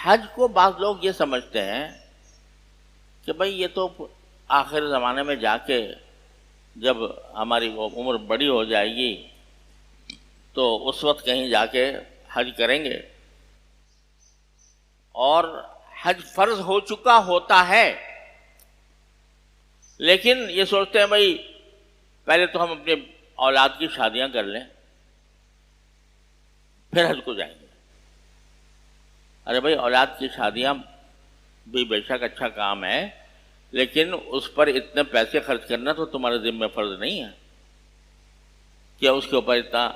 حج کو بعض لوگ یہ سمجھتے ہیں کہ بھئی یہ تو آخر زمانے میں جا کے جب ہماری عمر بڑی ہو جائے گی تو اس وقت کہیں جا کے حج کریں گے، اور حج فرض ہو چکا ہوتا ہے، لیکن یہ سوچتے ہیں بھئی پہلے تو ہم اپنے اولاد کی شادیاں کر لیں پھر حج کو جائیں گے۔ ارے بھئی اولاد کی شادیاں بھی بے شک اچھا کام ہے، لیکن اس پر اتنے پیسے خرچ کرنا تو تمہارے ذمہ فرض نہیں ہے کہ اس کے اوپر اتنا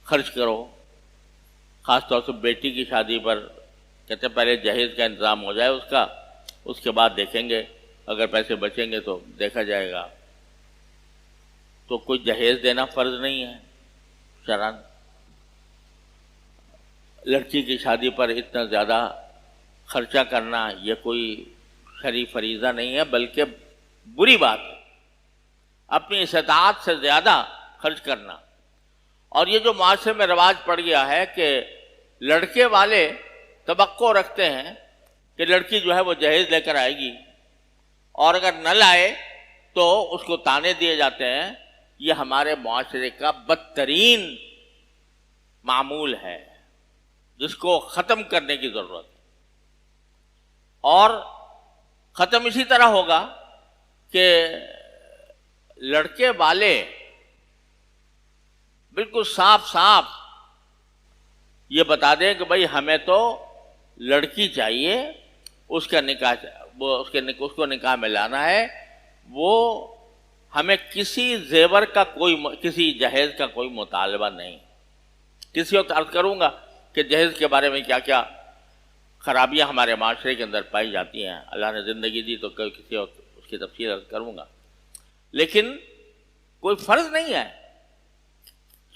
خرچ کرو۔ خاص طور سے بیٹی کی شادی پر کہتے ہیں پہلے جہیز کا انتظام ہو جائے اس کا، اس کے بعد دیکھیں گے، اگر پیسے بچیں گے تو دیکھا جائے گا۔ تو کوئی جہیز دینا فرض نہیں ہے شرعاً۔ لڑکی کی شادی پر اتنا زیادہ خرچہ کرنا یہ کوئی شرعی فریضہ نہیں ہے، بلکہ بری بات ہے اپنی استطاعت سے زیادہ خرچ کرنا۔ اور یہ جو معاشرے میں رواج پڑ گیا ہے کہ لڑکے والے توقع رکھتے ہیں کہ لڑکی جو ہے وہ جہیز لے کر آئے گی، اور اگر نہ لائے تو اس کو طعنے دیے جاتے ہیں، یہ ہمارے معاشرے کا بدترین معمول ہے جس کو ختم کرنے کی ضرورت ہے۔ اور ختم اسی طرح ہوگا کہ لڑکے والے بالکل صاف صاف یہ بتا دیں کہ بھئی ہمیں تو لڑکی چاہیے، اس کا نکاح اس کو نکاح میں لانا ہے، وہ ہمیں کسی زیور کا کسی جہیز کا کوئی مطالبہ نہیں۔ کسی وقت عرض کروں گا کہ جہیز کے بارے میں کیا کیا خرابیاں ہمارے معاشرے کے اندر پائی جاتی ہیں، اللہ نے زندگی دی تو کسی وقت اس کی تفصیل عرض کروں گا، لیکن کوئی فرض نہیں ہے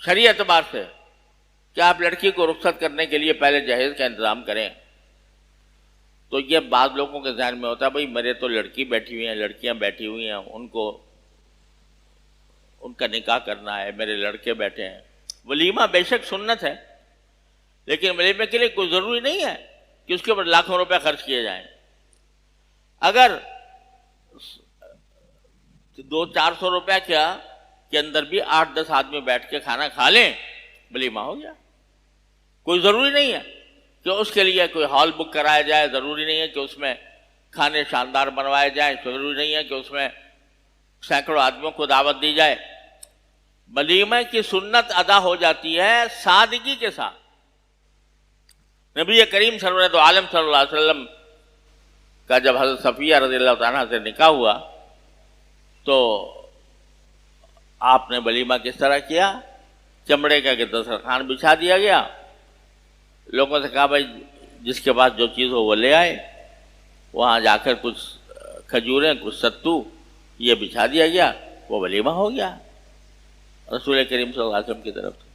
شرعی اعتبار سے کہ آپ لڑکی کو رخصت کرنے کے لیے پہلے جہیز کا انتظام کریں۔ تو یہ بعض لوگوں کے ذہن میں ہوتا ہے بھئی میرے تو لڑکی بیٹھی ہوئی ہیں، لڑکیاں بیٹھی ہوئی ہیں، ان کا نکاح کرنا ہے، میرے لڑکے بیٹھے ہیں۔ ولیمہ بے شک سنت ہے، لیکن ولیمے کے لیے کوئی ضروری نہیں ہے کہ اس کے اوپر لاکھوں روپے خرچ کیے جائیں۔ اگر 200-400 روپے کے اندر بھی 8-10 آدمی بیٹھ کے کھانا کھا لیں، ولیمہ ہو گیا۔ کوئی ضروری نہیں ہے کہ اس کے لیے کوئی ہال بک کرایا جائے، ضروری نہیں ہے کہ اس میں کھانے شاندار بنوائے جائیں، ضروری نہیں ہے کہ اس میں سینکڑوں آدمیوں کو دعوت دی جائے۔ ولیمہ کی سنت ادا ہو جاتی ہے سادگی کے ساتھ۔ نبی کریم سرورت عالم صلی اللہ علیہ وسلم کا جب حضرت صفیہ رضی اللہ تعالیٰ سے نکاح ہوا تو آپ نے ولیمہ کس طرح کیا؟ چمڑے کا کہ دسترخوان بچھا دیا گیا، لوگوں سے کہا بھائی جس کے پاس جو چیز ہو وہ لے آئے، وہاں جا کر کچھ کھجوریں کچھ ستو یہ بچھا دیا گیا، وہ ولیمہ ہو گیا رسول کریم صلی اللہ علیہ وسلم کی طرف سے۔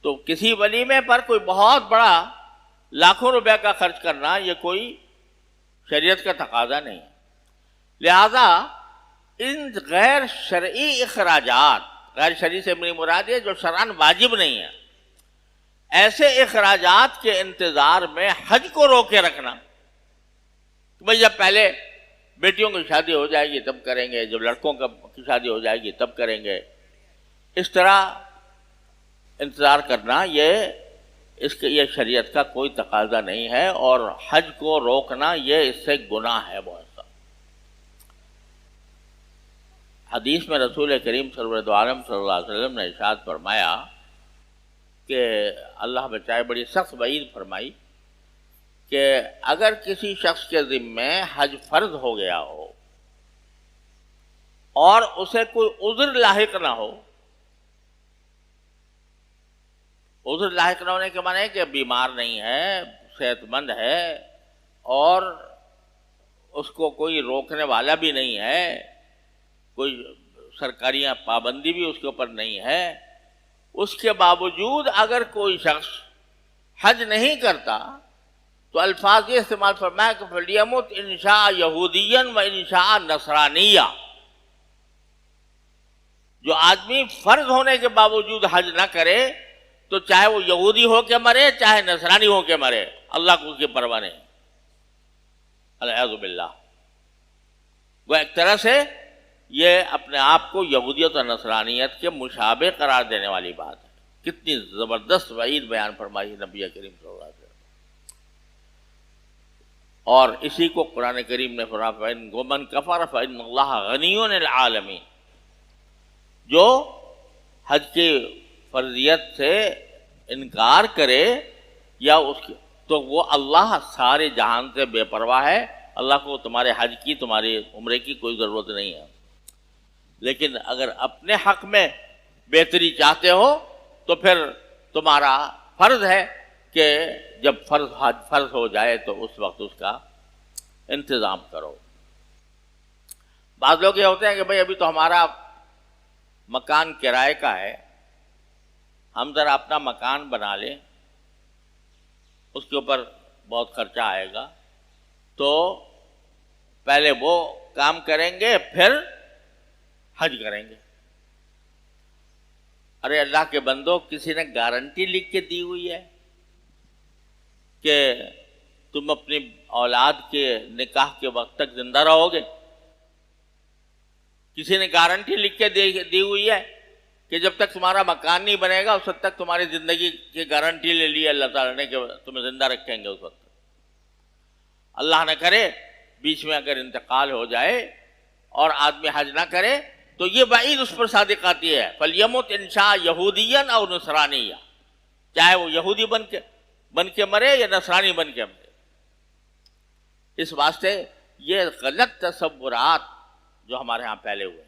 تو کسی ولیمے پر کوئی بہت بڑا لاکھوں روپے کا خرچ کرنا یہ کوئی شریعت کا تقاضا نہیں ہے۔ لہذا ان غیر شرعی اخراجات، غیر شرعی سے میری مراد ہے جو شرعاً واجب نہیں ہے، ایسے اخراجات کے انتظار میں حج کو روکے رکھنا کہ بھئی جب پہلے بیٹیوں کی شادی ہو جائے گی تب کریں گے، جب لڑکوں کی شادی ہو جائے گی تب کریں گے، اس طرح انتظار کرنا یہ شریعت کا کوئی تقاضا نہیں ہے، اور حج کو روکنا یہ اس سے گناہ ہے بہت سا۔ حدیث میں رسول کریم سرورت عالم صلی اللہ علیہ وسلم نے ارشاد فرمایا کہ اللہ بچائے بڑی سخت وعید فرمائی کہ اگر کسی شخص کے ذمے حج فرض ہو گیا ہو اور اسے کوئی عذر لاحق نہ ہو، عذر لاحق نہ ہونے کے معنی ہے کہ بیمار نہیں ہے، صحت مند ہے، اور اس کو کوئی روکنے والا بھی نہیں ہے، کوئی سرکاری پابندی بھی اس کے اوپر نہیں ہے، اس کے باوجود اگر کوئی شخص حج نہیں کرتا تو الفاظ یہ استعمال فرمایا کہ فَلْيَمُتْ إِنْ شَاءَ يَهُودِيًّا وَإِنْ شَاءَ نَصْرَانِيًّا۔ جو آدمی فرض ہونے کے باوجود حج نہ کرے تو چاہے وہ یہودی ہو کے مرے چاہے نصرانی ہو کے مرے، اللہ کو اس کی پرواہ نہیں، الیاذ باللہ۔ وہ ایک طرح سے یہ اپنے آپ کو یہودیت اور نصرانیت کے مشابہ قرار دینے والی بات ہے۔ کتنی زبردست وعید بیان فرمائی نبی کریم صلی اللہ علیہ وسلم، اور اسی کو قرآن کریم نے فرمایا وَمَنْ كَفَرَ فَإِنَّ اللَّهَ غَنِيٌّ عَنِ الْعَالَمِينَ، جو حج کی فرضیت سے انکار کرے یا اس کی، تو وہ اللہ سارے جہان سے بے پرواہ ہے، اللہ کو تمہارے حج کی، تمہاری عمرے کی کوئی ضرورت نہیں ہے۔ لیکن اگر اپنے حق میں بہتری چاہتے ہو تو پھر تمہارا فرض ہے کہ جب حج فرض ہو جائے تو اس وقت اس کا انتظام کرو۔ بعض لوگ یہ ہوتے ہیں کہ بھئی ابھی تو ہمارا مکان کرائے کا ہے، ہم ذرا اپنا مکان بنا لیں، اس کے اوپر بہت خرچہ آئے گا، تو پہلے وہ کام کریں گے پھر حج کریں گے۔ ارے اللہ کے بندو، کسی نے گارنٹی لکھ کے دی ہوئی ہے کہ تم اپنی اولاد کے نکاح کے وقت تک زندہ رہو گے؟ کسی نے گارنٹی لکھ کے دی ہوئی ہے کہ جب تک تمہارا مکان نہیں بنے گا اس وقت تک تمہاری زندگی کی گارنٹی لے لی اللہ تعالیٰ نے کہ تمہیں زندہ رکھیں گے اس وقت؟ اللہ نہ کرے بیچ میں اگر انتقال ہو جائے اور آدمی حج نہ کرے تو یہ وعید اس پر صادق آتی ہے، فَلْيَمُتْ إِنْ شَاءَ يَهُودِيًّا أَوْ نَصْرَانِيًّا، چاہے وہ یہودی بن کے مرے یا نصرانی بن کے مرے۔ اس واسطے یہ غلط تصورات جو ہمارے ہاں پھیلے ہوئے